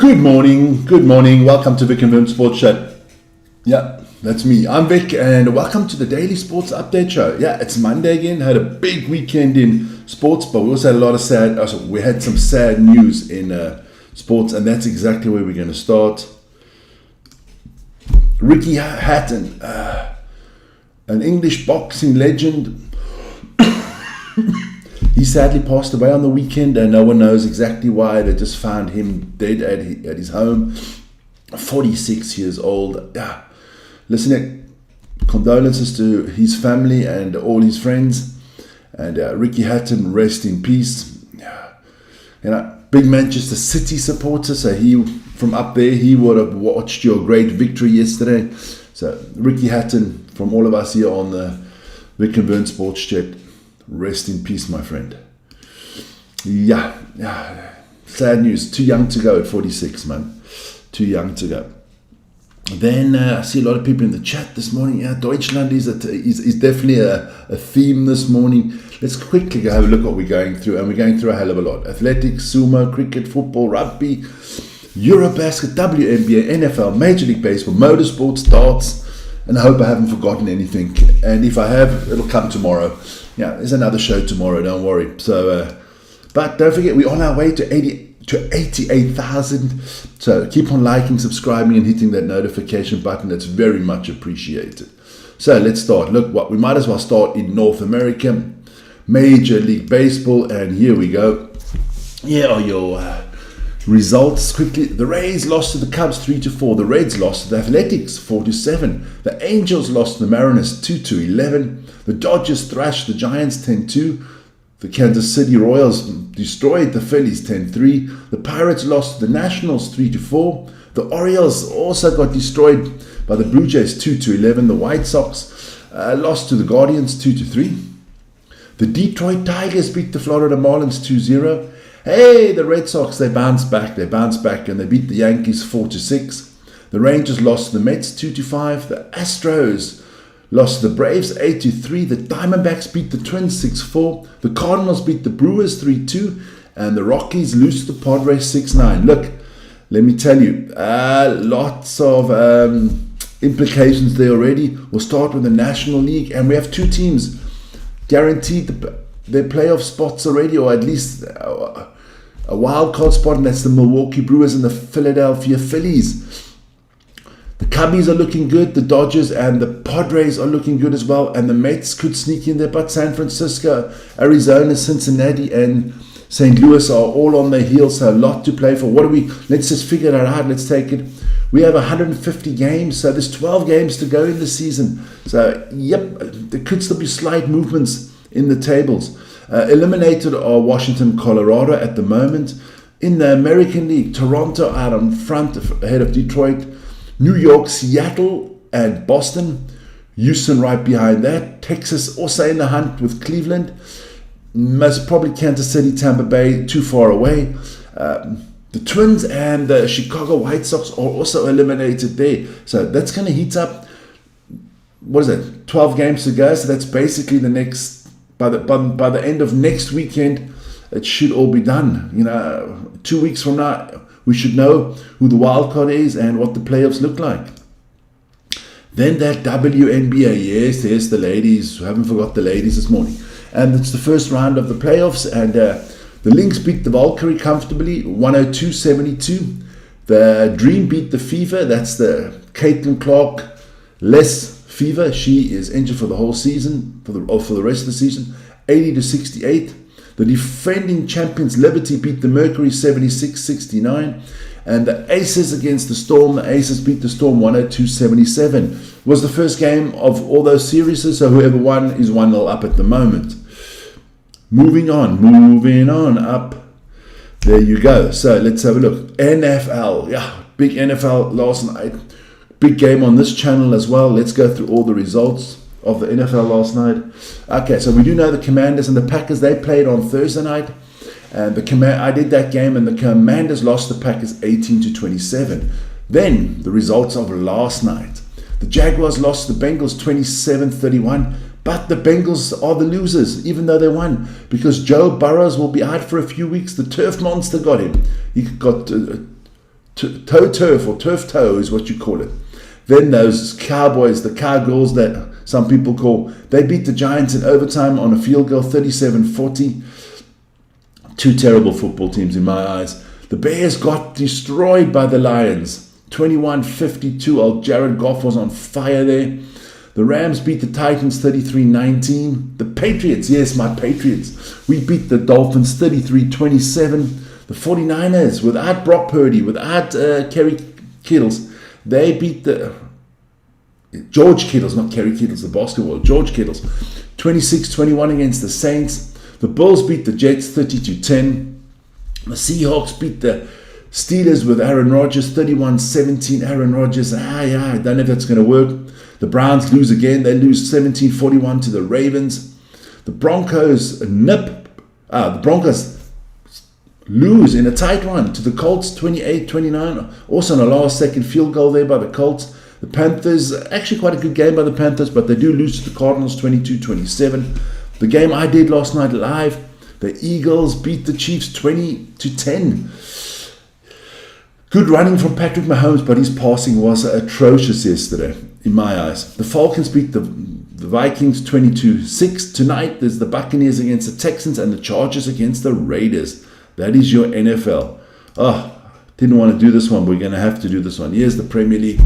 Good morning. Welcome to Vic and Vim Sports Chat. Yeah, that's me. I'm Vic, and welcome to the Daily Sports Update Show. Yeah, it's Monday again. Had a big weekend in sports, but we also had a lot of we had some sad news in sports, and that's exactly where we're going to start. Ricky Hatton, an English boxing legend. He sadly passed away on the weekend, and no one knows exactly why. They just found him dead at his home, 46 years old. Listen, condolences to his family and all his friends. And Ricky Hatton, rest in peace. Big Manchester City supporter, so from up there, he would have watched your great victory yesterday. So Ricky Hatton, from all of us here on the Vic and Vern Sports Chat, rest in peace, my friend. Yeah. Sad news. Too young to go at 46, man. Too young to go. Then I see a lot of people in the chat this morning. Yeah, Deutschland is definitely a theme this morning. Let's quickly go have a look at what we're going through. And we're going through a hell of a lot. Athletics, Sumo, cricket, football, rugby, Eurobasket, WNBA, NFL, Major League Baseball, motorsports, darts. And I hope I haven't forgotten anything. And if I have, it'll come tomorrow. Yeah, there's another show tomorrow, don't worry. So, but don't forget, we're on our way to 88,000. So keep on liking, subscribing, and hitting that notification button. That's very much appreciated. So let's start. Look, we might as well start in North America, Major League Baseball, and here we go. Here are your results quickly. The Rays lost to the Cubs 3-4. The Reds lost to the Athletics 4-7. The Angels lost to the Mariners 2-11. The Dodgers thrashed the Giants 10-2. The Kansas City Royals destroyed the Phillies 10-3. The Pirates lost to the Nationals 3-4. The Orioles also got destroyed by the Blue Jays 2-11. The White Sox lost to the Guardians 2-3. The Detroit Tigers beat the Florida Marlins 2-0. Hey, the Red Sox, they bounced back and they beat the Yankees 4-6. The Rangers lost to the Mets 2-5. The Astros lost to the Braves 8-3. The Diamondbacks beat the Twins 6-4. The Cardinals beat the Brewers 3-2. And the Rockies lose to the Padres 6-9. Look, let me tell you, lots of implications there already. We'll start with the National League, and we have two teams guaranteed their playoff spots already, or at least a wild card spot, and that's the Milwaukee Brewers and the Philadelphia Phillies. The Cubbies are looking good. The Dodgers and the Padres are looking good as well, and the Mets could sneak in there, but San Francisco, Arizona, Cincinnati, and St. Louis are all on their heels, so a lot to play for. Let's just figure that out. Let's take it. We have 150 games, so there's 12 games to go in the season. So, there could still be slight movements in the tables. Eliminated are Washington, Colorado at the moment. In the American League, Toronto out on front ahead of Detroit. New York, Seattle, and Boston. Houston right behind that. Texas also in the hunt with Cleveland. Most probably Kansas City, Tampa Bay, too far away. The Twins and the Chicago White Sox are also eliminated there. So that's going to heat up. 12 games to go. So that's basically the next. By the end of next weekend, it should all be done. 2 weeks from now, we should know who the wild card is and what the playoffs look like. Then that WNBA, yes, the ladies. We haven't forgot the ladies this morning. And it's the first round of the playoffs, and the Lynx beat the Valkyrie comfortably, 102-72. The Dream beat the Fever. That's the Caitlin Clark-less Fever. She is injured for the whole season, for the rest of the season, 80-68. The defending champions Liberty beat the Mercury 76-69. And the Aces against the Storm. The Aces beat the Storm 102-77. Was the first game of all those series, so whoever won is 1-0 up at the moment. Moving on up. There you go. So let's have a look. NFL. Yeah, big NFL last night. Big game on this channel as well. Let's go through all the results of the NFL last night. Okay, so we do know the Commanders and the Packers, they played on Thursday night. And I did that game, and the Commanders lost the Packers 18-27. Then the results of last night. The Jaguars lost the Bengals 27-31. But the Bengals are the losers, even though they won, because Joe Burrows will be out for a few weeks. The turf monster got him. He got toe turf or turf toe is what you call it. Then those Cowboys, the Cowgirls that some people call, they beat the Giants in overtime on a field goal, 37-40. Two terrible football teams in my eyes. The Bears got destroyed by the Lions, 21-52. Old Jared Goff was on fire there. The Rams beat the Titans 33-19. The Patriots, yes, my Patriots, we beat the Dolphins 33-27. The 49ers, without Brock Purdy, without Kerry Kittles, they beat the George Kittles, not Kerry Kittles, the basketball, George Kittles, 26-21 against the Saints. The Bulls beat the Jets 30-10. The Seahawks beat the Steelers with Aaron Rodgers 31-17. Aaron Rodgers, I don't know if that's going to work. The Browns lose again. They lose 17-41 to the Ravens. The Broncos the Broncos lose in a tight one to the Colts 28-29. Also on a last second field goal there by the Colts. The Panthers, actually quite a good game by the Panthers, but they do lose to the Cardinals 22-27. The game I did last night live, the Eagles beat the Chiefs 20-10. Good running from Patrick Mahomes, but his passing was atrocious yesterday, in my eyes. The Falcons beat the Vikings 22-6. Tonight, there's the Buccaneers against the Texans and the Chargers against the Raiders. That is your NFL. Didn't want to do this one. We're going to have to do this one. Here's the Premier League.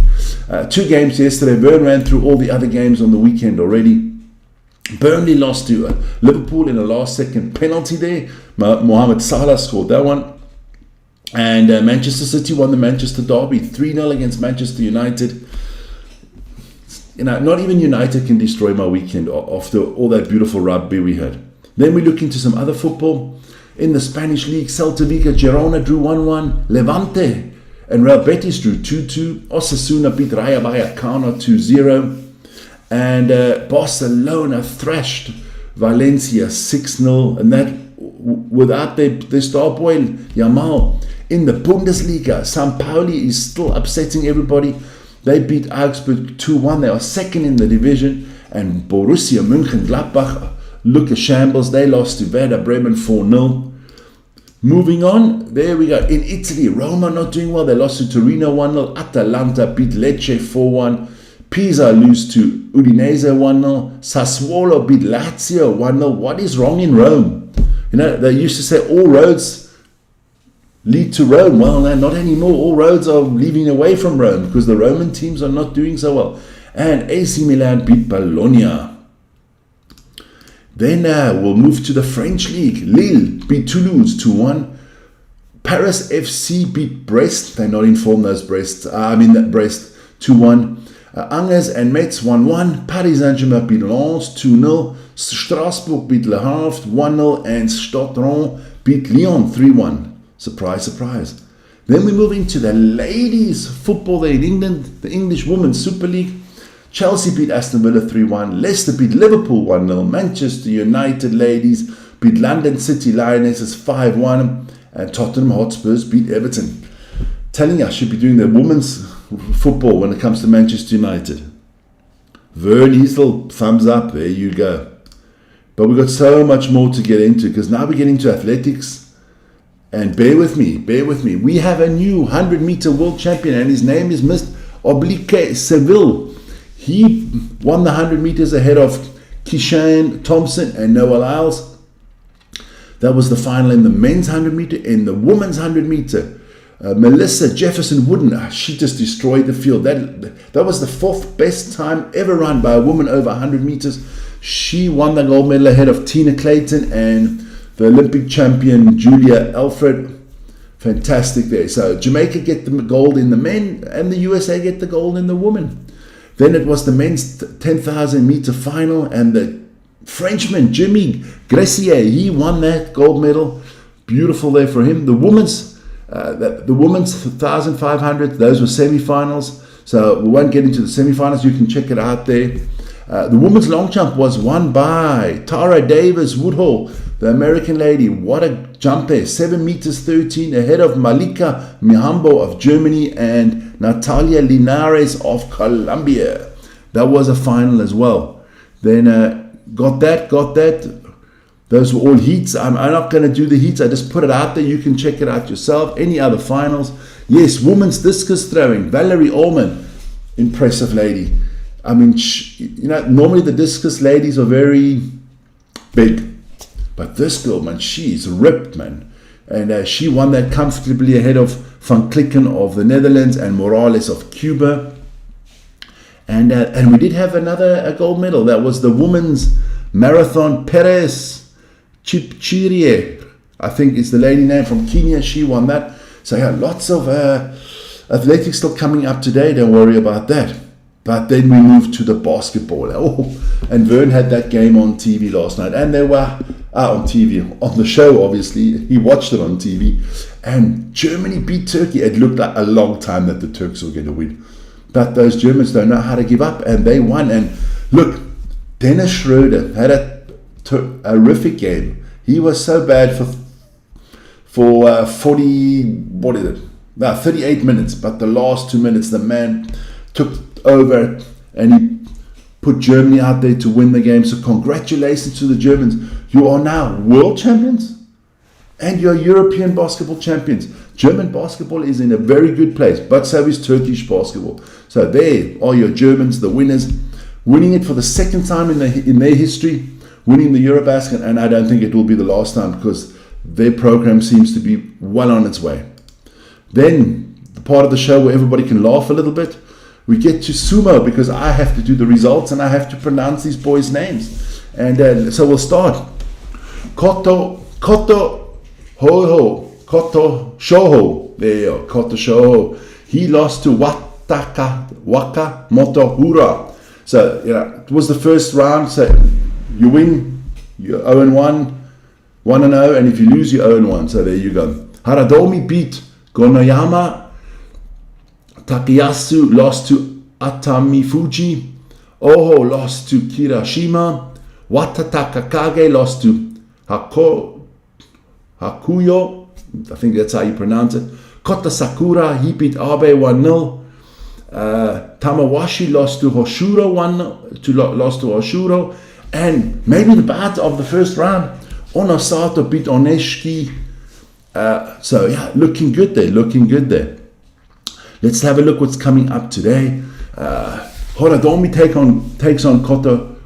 2 games yesterday. Vern ran through all the other games on the weekend already. Burnley lost to Liverpool in a last-second penalty there. Mohamed Salah scored that one. And Manchester City won the Manchester Derby 3-0 against Manchester United. Not even United can destroy my weekend after all that beautiful rugby we had. Then we look into some other football. In the Spanish League, Celta Vigo, Girona drew 1-1. Levante and Real Betis drew 2-2. Osasuna beat Rayo Vallecano 2-0. And Barcelona thrashed Valencia 6-0. And that without their star boy, Yamal. In the Bundesliga, St. Pauli is still upsetting everybody. They beat Augsburg 2-1. They are second in the division. And Borussia Mönchengladbach look a shambles. They lost to Werder Bremen 4-0. Moving on, there we go. In Italy, Roma not doing well. They lost to Torino 1-0. Atalanta beat Lecce 4-1. Pisa lose to Udinese 1-0. Sassuolo beat Lazio 1-0. What is wrong in Rome? They used to say all roads lead to Rome. Well, no, not anymore. All roads are leading away from Rome because the Roman teams are not doing so well. And AC Milan beat Bologna. Then we'll move to the French League. Lille beat Toulouse 2-1. Paris FC beat Brest. They're not informed, those Brest. That Brest 2-1. Angers and Metz 1-1. Paris Saint-Germain beat Lens 2-0. Strasbourg beat Le Havre 1-0. And Stade beat Lyon 3-1. Surprise, surprise. Then we move into the ladies football there in England. The English Women's Super League. Chelsea beat Aston Villa 3-1. Leicester beat Liverpool 1-0. Manchester United ladies beat London City Lionesses 5-1. And Tottenham Hotspurs beat Everton. Telling you I should be doing the women's football when it comes to Manchester United. Vern Easel, thumbs up. There you go. But we've got so much more to get into because now we get into athletics. And bear with me. We have a new 100-meter world champion and his name is Mr. Oblique Seville. He won the 100 meters ahead of Keishan Thompson and Noah Lyles. That was the final in the men's 100 meter. In the women's 100 meter, Melissa Jefferson Wooden, she just destroyed the field. That was the 4th best time ever run by a woman over 100 meters. She won the gold medal ahead of Tina Clayton and the Olympic champion Julia Alfred. Fantastic there. So Jamaica get the gold in the men and the USA get the gold in the women. Then it was the men's 10,000 meter final and the Frenchman Jimmy Gressier, he won that gold medal. Beautiful there for him. The women's 1,500, those were semi-finals. So we won't get into the semi-finals. You can check it out there. The women's long jump was won by Tara Davis Woodhall, the American lady. What a jump there. 7 meters 13 ahead of Malika Mihambo of Germany and Natalia Linares of Colombia. That was a final as well. Then got that. Those were all heats. I'm not going to do the heats. I just put it out there. You can check it out yourself. Any other finals? Yes, women's discus throwing. Valerie Allman, impressive lady. I mean, normally the discus ladies are very big. But this girl, man, she's ripped, man. And she won that comfortably ahead of Van Klikken of the Netherlands and Morales of Cuba. And we did have a gold medal. That was the women's marathon. Perez Chipchirie, I think is the lady name, from Kenya. She won that. So yeah, lots of athletics still coming up today. Don't worry about that. But then we moved to the basketball. And Vern had that game on TV last night. And they were on TV, on the show, obviously. He watched it on TV. And Germany beat Turkey. It looked like a long time that the Turks were going to win. But those Germans don't know how to give up. And they won. And look, Dennis Schroeder had a horrific game. He was so bad for 38 minutes. But the last 2 minutes, the man took over and he put Germany out there to win the game. So congratulations to the Germans. You are now world champions and you're European basketball champions. German basketball is in a very good place, but so is Turkish basketball. So there are your Germans, the winners, winning it for the second time in their history, winning the Eurobasket, and I don't think it will be the last time because their program seems to be well on its way. Then, the part of the show where everybody can laugh a little bit, we get to Sumo because I have to do the results and I have to pronounce these boys' names. And so we'll start. Koto Shoho. There you go, Koto Shoho. He lost to Waka Motohura. So, it was the first round. So, you win, you're 0-1, 1-0, and if you lose, you're 0-1. So, there you go. Haradomi beat Gonoyama. Takayasu lost to Atami Fuji. Oho lost to Kirashima. Watatakakage lost to Hakuyo. I think that's how you pronounce it. Kota Sakura, he beat Abe 1-0. Tamawashi lost to Hoshuro 1-0. And maybe the bat of the first round, Onosato beat Oneshiki. So yeah, looking good there. Let's have a look what's coming up today. Horadomi takes on Koto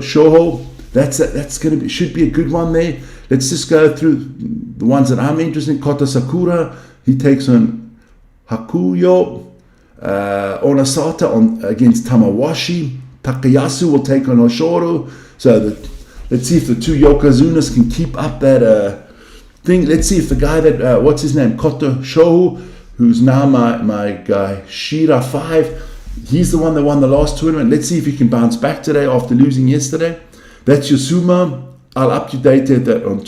Shoho. That's going to be, should be a good one there. Let's just go through the ones that I'm interested in. Kota Sakura, he takes on Hakuyo. Onasata against Tamawashi. Takayasu will take on Hoshoro. So let's see if the two Yokozunas can keep up that thing. Let's see if the guy that, what's his name, Koto Shoho, who's now my guy, Shira 5, he's the one that won the last tournament. Let's see if he can bounce back today after losing yesterday. That's your Sumo. I'll update that on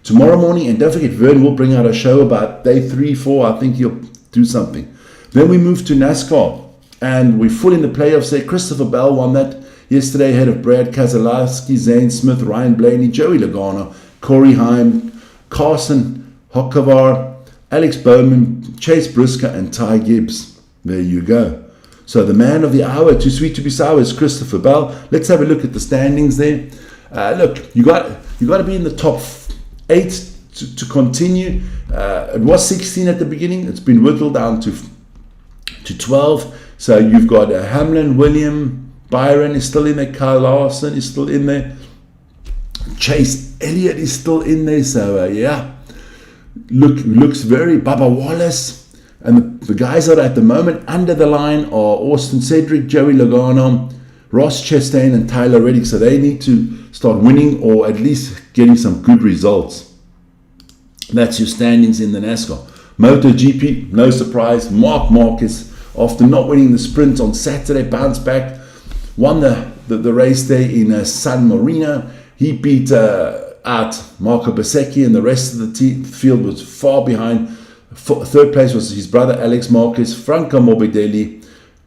tomorrow morning. And don't forget, Vern will bring out a show about day 3, 4. I think he'll do something. Then we move to NASCAR. And we're full in the playoffs there. Christopher Bell won that yesterday ahead of Brad Keselowski, Zane Smith, Ryan Blaney, Joey Logano, Corey Heim, Carson Hocevar, Alex Bowman, Chase Briscoe, and Ty Gibbs. There you go. So the man of the hour, too sweet to be sour, is Christopher Bell. Let's have a look at the standings there. Look, you got to be in the top 8 to continue. It was 16 at the beginning. It's been whittled down to 12. So you've got Hamlin, William, Byron is still in there. Kyle Larson is still in there. Chase Elliott is still in there. So yeah, looks very Bubba Wallace. And the guys that are at the moment under the line are Austin Cedric, Joey Logano, Ross Chastain, and Tyler Reddick. So they need to start winning or at least getting some good results. That's your standings in the NASCAR. Moto GP, no surprise. Mark Marquez, after not winning the sprint on Saturday, bounced back, won the race there in San Marino. He beat out Marco Bezzecchi, and the rest of the field was far behind. Third place was his brother Alex Marquez, Franco Morbidelli,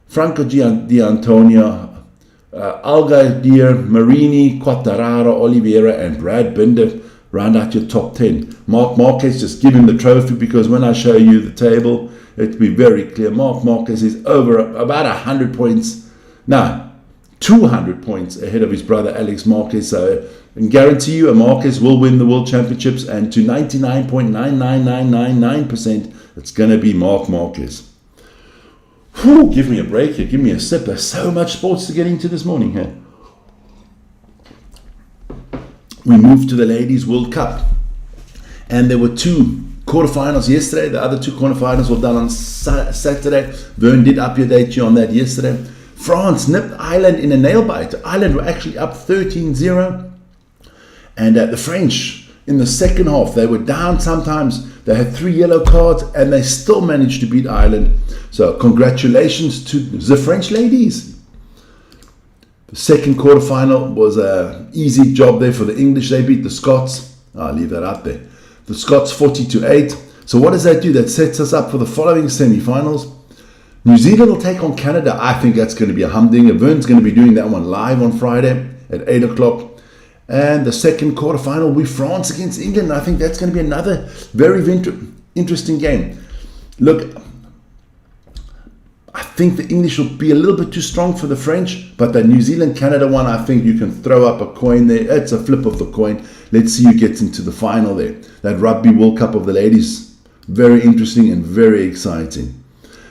Franco Di Antonio, Algaier, Marini, Quattararo, Oliveira, and Brad Binder round out your top 10. Mark Marquez, just give him the trophy, because when I show you the table, it'll be very clear. Mark Marquez is over about 100 points, no, 200 points ahead of his brother Alex Marquez. So and guarantee you a Marquez will win the World Championships, and to 99.99999%, it's going to be Marc Marquez. Whew, give me a break here, give me a sip. There's so much sports to get into this morning here. We moved to the Ladies World Cup, and there were 2 quarterfinals yesterday. The other 2 quarterfinals were done on Saturday. Vern did update you on that yesterday. France nipped Ireland in a nail bite. Ireland were actually up 13-0. And the French, in the second half, they were down sometimes. They had 3 yellow cards, and they still managed to beat Ireland. So congratulations to the French ladies. The second quarterfinal was an easy job there for the English. They beat the Scots. I'll leave that out there. The Scots 40-8. So what does that do? That sets us up for the following semi-finals. New Zealand will take on Canada. I think that's going to be a humdinger. Vern's going to be doing that one live on Friday at 8 o'clock. And the second quarterfinal will be France against England. I think that's going to be another very interesting game. Look, I think the English will be a little bit too strong for the French, but the New Zealand-Canada one, I think you can throw up a coin there. It's a flip of the coin. Let's see who gets into the final there. That Rugby World Cup of the ladies, very interesting and very exciting.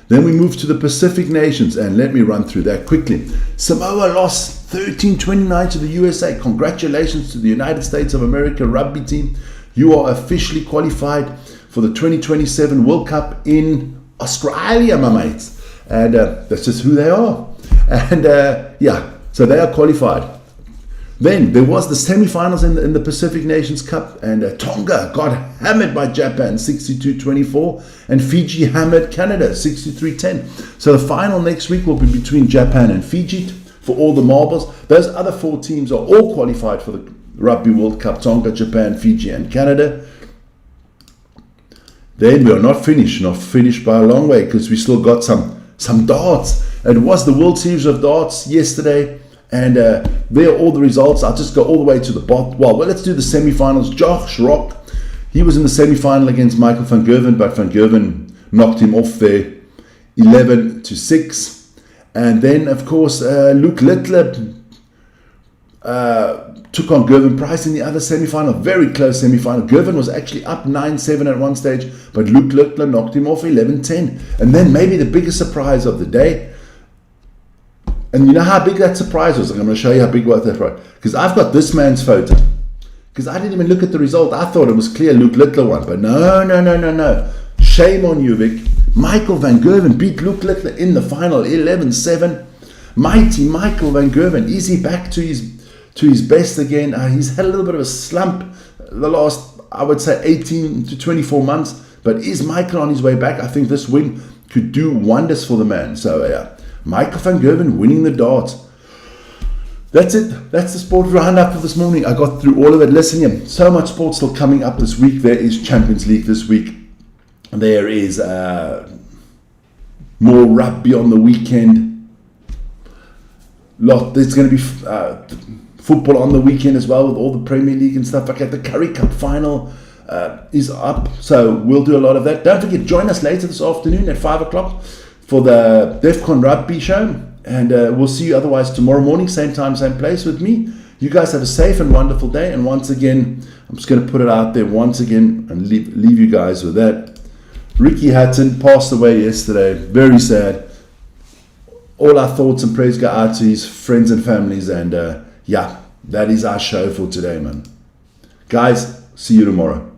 Then we move to the Pacific nations, and let me run through that quickly. Samoa lost 13-29 to the USA. Congratulations to the United States of America rugby team. You are officially qualified for the 2027 World Cup in Australia, my mates. And that's just who they are. And so they are qualified. Then there was the semi-finals in the Pacific Nations Cup, and Tonga got hammered by Japan 62-24, and Fiji hammered Canada 63-10. So the final next week will be between Japan and Fiji for all the marbles. Those other 4 teams are all qualified for the Rugby World Cup: Tonga, Japan, Fiji, and Canada. Then we are not finished by a long way, because we still got some darts. It was the World Series of Darts yesterday. And there are all the results. I'll just go all the way to the bottom. Well, let's do the semi-finals. Josh Rock, he was in the semi-final against Michael van Gerwen, but van Gerwen knocked him off there 11-6. And then, of course, Luke Littler took on Gervin Price in the other semi-final. Very close semi-final. Gervin was actually up 9-7 at one stage, but Luke Littler knocked him off 11-10. And then maybe the biggest surprise of the day. And you know how big that surprise was? I'm going to show you how big was that surprise. Because I've got this man's photo. Because I didn't even look at the result. I thought it was clear Luke Littler won. But no. Shame on you, Vic. Michael van Gerwen beat Luke Littler in the final 11-7. Mighty Michael van Gerwen. Is he back to his best again? He's had a little bit of a slump the last, I would say, 18 to 24 months. But is Michael on his way back? I think this win could do wonders for the man. So, Michael van Gerwen winning the darts. That's it. That's the sport roundup for this morning. I got through all of it. Listen here, so much sport still coming up this week. There is Champions League this week. There is more rugby on the weekend. There's going to be football on the weekend as well, with all the Premier League and stuff like that. The Currie Cup final is up, so we'll do a lot of that. Don't forget, join us later this afternoon at 5 o'clock for the DEFCON Rugby show, and we'll see you otherwise tomorrow morning, same time, same place with me. You guys have a safe and wonderful day, and once again, I'm just going to put it out there once again and leave you guys with that. Ricky Hatton passed away yesterday, very sad. All our thoughts and prayers go out to his friends and families, and that is our show for today, man. Guys, see you tomorrow.